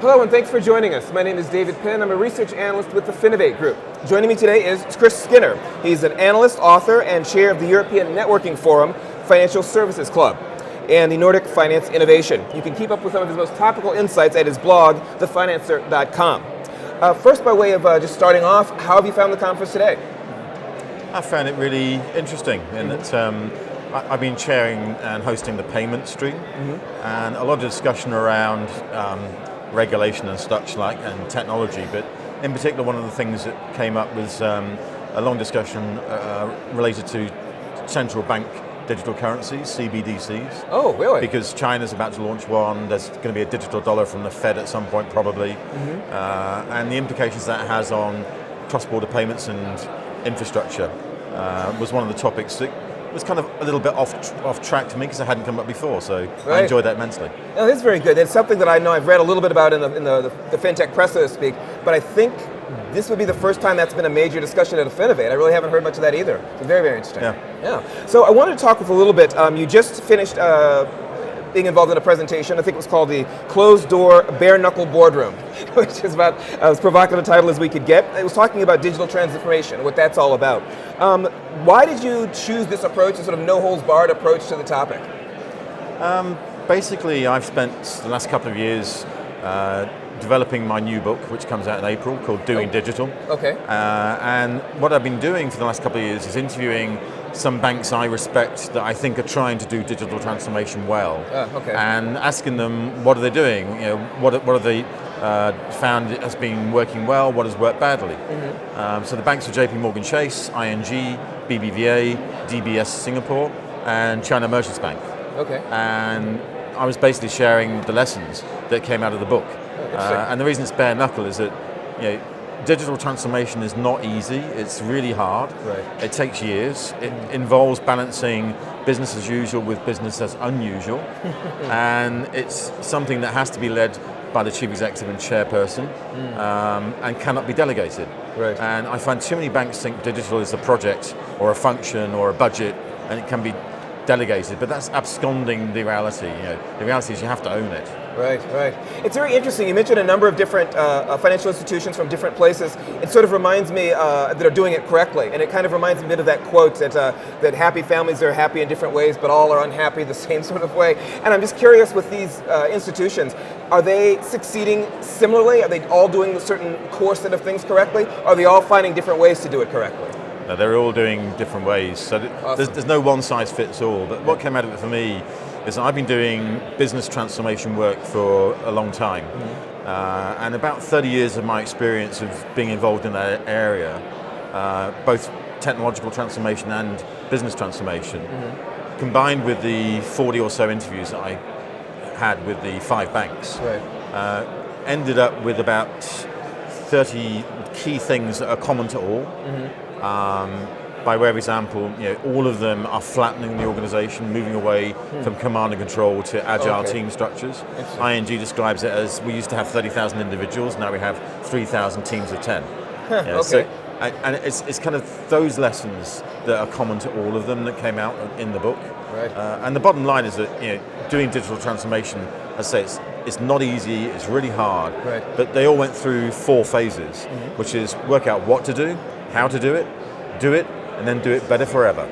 Hello and thanks for joining us. My name is David Penn. I'm a research analyst with the Finovate Group. Joining me today is Chris Skinner. He's an analyst, author, and chair of the European Networking Forum Financial Services Club and the Nordic Finance Innovation. You can keep up with some of his most topical insights at his blog, thefinancer.com. First, by way of just starting off, how have you found the conference today? I found it really interesting in that I've been chairing and hosting the payment stream, and a lot of discussion around regulation and such like, and technology, but in particular one of the things that came up was a long discussion related to central bank digital currencies, CBDCs. Oh, really? Because China's about to launch one, there's going to be a digital dollar from the Fed at some point probably, and the implications that has on cross-border payments and infrastructure was one of the topics that was kind of a little bit off track to me because I hadn't come up before, so right. I enjoyed that immensely. No, it's very good. It's something that I know I've read a little bit about in the fintech press, so to speak, but I think this would be the first time that's been a major discussion at a Finovate. I really haven't heard much of that either. It's very, very interesting. Yeah. So I wanted to talk with a little bit. You just finished being involved in a presentation. I think it was called the Closed Door Bare Knuckle Boardroom, which is about as provocative a title as we could get. It was talking about digital transformation, what that's all about. Why did you choose this approach, a sort of no-holds-barred approach to the topic? Basically, I've spent the last couple of years developing my new book, which comes out in April, called Doing Digital. Okay. And what I've been doing for the last couple of years is interviewing some banks I respect that I think are trying to do digital transformation well, and asking them what are they doing, what are they found has been working well, what has worked badly. So the banks are JP Chase, ING, BBVA, DBS Singapore, and China Merchants Bank. Okay. And I was basically sharing the lessons that came out of the book. And the reason it's bare knuckle is that digital transformation is not easy. It's really hard. Right. It takes years. It involves balancing business as usual with business as unusual. And it's something that has to be led by the chief executive and chairperson and cannot be delegated. Right. And I find too many banks think digital is a project or a function or a budget and it can be delegated, but that's absconding the reality. The reality is you have to own it. Right. It's very interesting. You mentioned a number of different financial institutions from different places. It sort of reminds me that are doing it correctly, and it kind of reminds me a bit of that quote that happy families are happy in different ways, but all are unhappy the same sort of way. And I'm just curious with these institutions, are they succeeding similarly? Are they all doing a certain core set of things correctly? Or are they all finding different ways to do it correctly? No, they're all doing different ways, so Awesome. there's no one size fits all. But what came out of it for me is I've been doing business transformation work for a long time, and about 30 years of my experience of being involved in that area, both technological transformation and business transformation, combined with the 40 or so interviews that I had with the 5 banks, ended up with about 30 key things that are common to all. By way of example, all of them are flattening the organization, moving away from command and control to agile team structures. ING describes it as, we used to have 30,000 individuals, now we have 3,000 teams of 10. So, and it's kind of those lessons that are common to all of them that came out in the book. Right. And the bottom line is that doing digital transformation, as I say, it's not easy, it's really hard, but they all went through 4 phases, which is work out what to do, how to do it, and then do it better forever.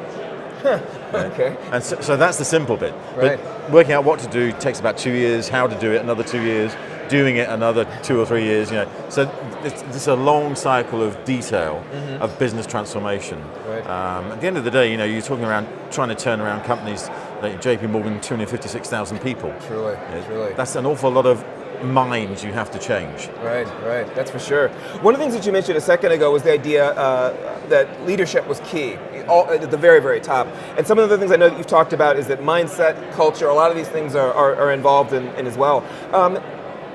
Okay. And so that's the simple bit. But working out what to do takes about 2 years, how to do it another 2 years, doing it another 2 or 3 years. So it's a long cycle of detail of business transformation. At the end of the day, you're talking around trying to turn around companies like JP Morgan, 256,000 people. Truly. That's an awful lot of minds you have to change. Right, that's for sure. One of the things that you mentioned a second ago was the idea that leadership was key, at the very, very top. And some of the things I know that you've talked about is that mindset, culture, a lot of these things are involved in as well.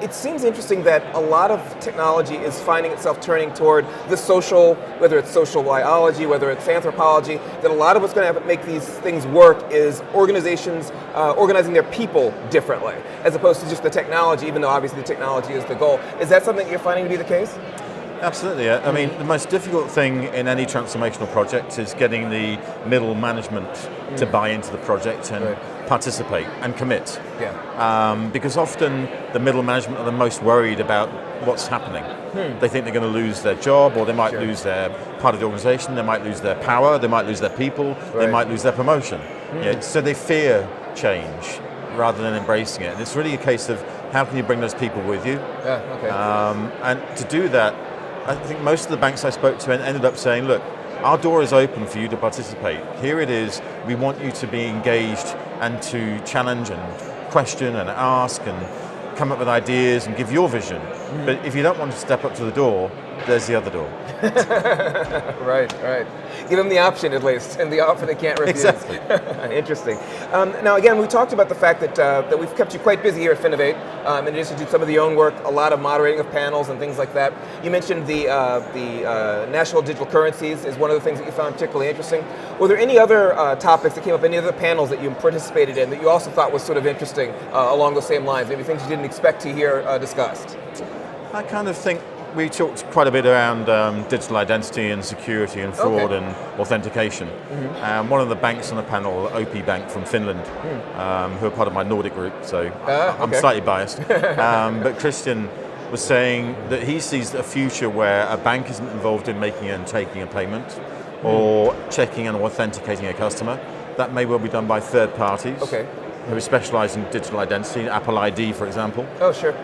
It seems interesting that a lot of technology is finding itself turning toward the social, whether it's social biology, whether it's anthropology, that a lot of what's going to make these things work is organizations organizing their people differently, as opposed to just the technology, even though obviously the technology is the goal. Is that something you're finding to be the case? Absolutely. I mean, the most difficult thing in any transformational project is getting the middle management to buy into the project and participate and commit. Yeah. Because often the middle management are the most worried about what's happening. They think they're going to lose their job, or they might lose their part of the organization, they might lose their power, they might lose their people, they might lose their promotion. Yeah, so they fear change rather than embracing it. And it's really a case of how can you bring those people with you? Yeah, okay. And to do that, I think most of the banks I spoke to ended up saying, look, our door is open for you to participate. Here it is, we want you to be engaged and to challenge and question and ask and come up with ideas and give your vision. But if you don't want to step up to the door, there's the other door. Right. Give them the option at least, and the offer they can't refuse. Exactly. Interesting. Now again, we talked about the fact that we've kept you quite busy here at Finovate, in addition to some of the own work, a lot of moderating of panels and things like that. You mentioned the national digital currencies is one of the things that you found particularly interesting. Were there any other topics that came up, any other panels that you participated in that you also thought was sort of interesting along those same lines, maybe things you didn't expect to hear discussed? I kind of think we talked quite a bit around digital identity and security and fraud and authentication. One of the banks on the panel, OP Bank from Finland, who are part of my Nordic group, so I'm slightly biased. But Christian was saying that he sees a future where a bank isn't involved in making and taking a payment or checking and authenticating a customer. That may well be done by third parties who are specialized in digital identity, Apple ID, for example. Oh, sure.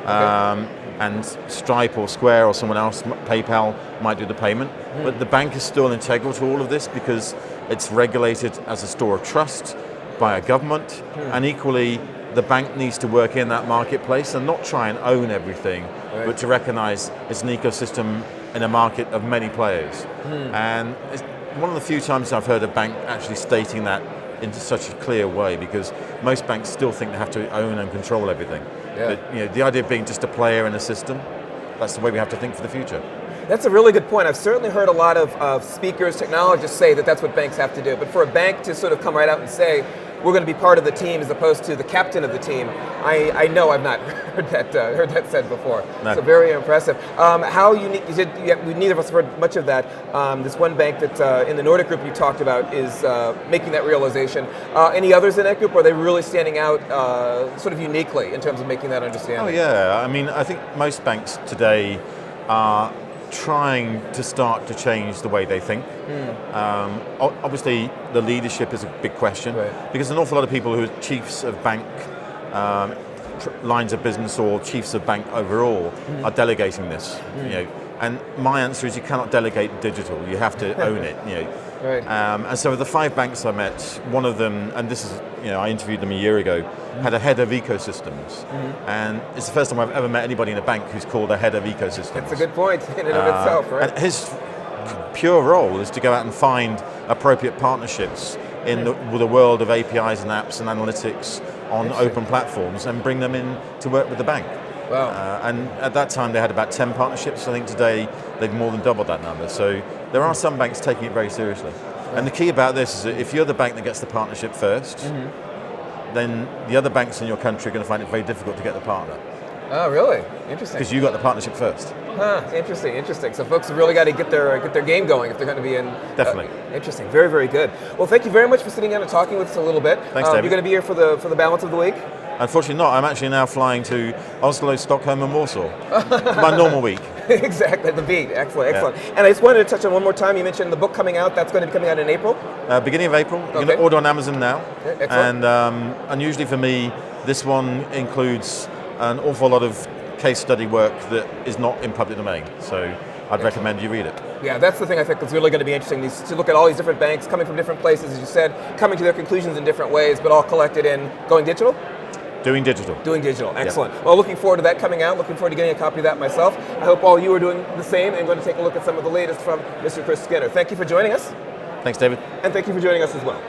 And Stripe or Square or someone else, PayPal, might do the payment. But the bank is still integral to all of this because it's regulated as a store of trust by a government. And equally, the bank needs to work in that marketplace and not try and own everything, but to recognize it's an ecosystem in a market of many players. And it's one of the few times I've heard a bank actually stating that in such a clear way, because most banks still think they have to own and control everything. But the idea of being just a player in a system, that's the way we have to think for the future. That's a really good point. I've certainly heard a lot of speakers, technologists say that that's what banks have to do. But for a bank to sort of come right out and say, we're going to be part of the team as opposed to the captain of the team, I know I've not heard that said before. No. So very impressive. How unique, you said neither of us have heard much of that. This one bank that in the Nordic group you talked about is making that realization. Any others in that group, or are they really standing out sort of uniquely in terms of making that understanding? Oh yeah, I mean, I think most banks today are trying to start to change the way they think. Obviously, the leadership is a big question because an awful lot of people who are chiefs of bank lines of business or chiefs of bank overall are delegating this. You know, and my answer is you cannot delegate digital. You have to own it. You know. And so the 5 banks I met, one of them, and this is, I interviewed them a year ago, had a head of ecosystems. And it's the first time I've ever met anybody in a bank who's called a head of ecosystems. That's a good point in and of itself, right? And his pure role is to go out and find appropriate partnerships in the world of APIs and apps and analytics on open platforms and bring them in to work with the bank. Wow. And at that time they had about 10 partnerships. I think today they've more than doubled that number. So there are some banks taking it very seriously. And the key about this is that if you're the bank that gets the partnership first, then the other banks in your country are going to find it very difficult to get the partner. Oh, really? Interesting. Because you got the partnership first. Interesting. So folks have really got to get their game going if they're going to be in. Definitely. Interesting. Very, very good. Well, thank you very much for sitting down and talking with us a little bit. Thanks, David. You're going to be here for the balance of the week? Unfortunately not. I'm actually now flying to Oslo, Stockholm and Warsaw. My normal week. Exactly, the beat. Excellent. And I just wanted to touch on one more time, you mentioned the book coming out, that's going to be coming out in April? Beginning of April. You can order on Amazon now. Excellent. And unusually for me, this one includes an awful lot of case study work that is not in public domain. So I'd recommend you read it. Yeah, that's the thing I think is really going to be interesting, is to look at all these different banks coming from different places, as you said, coming to their conclusions in different ways, but all collected in going digital? Doing digital. Excellent. Well, looking forward to that coming out, looking forward to getting a copy of that myself. I hope all you are doing the same and going to take a look at some of the latest from Mr. Chris Skinner. Thank you for joining us. Thanks, David. And thank you for joining us as well.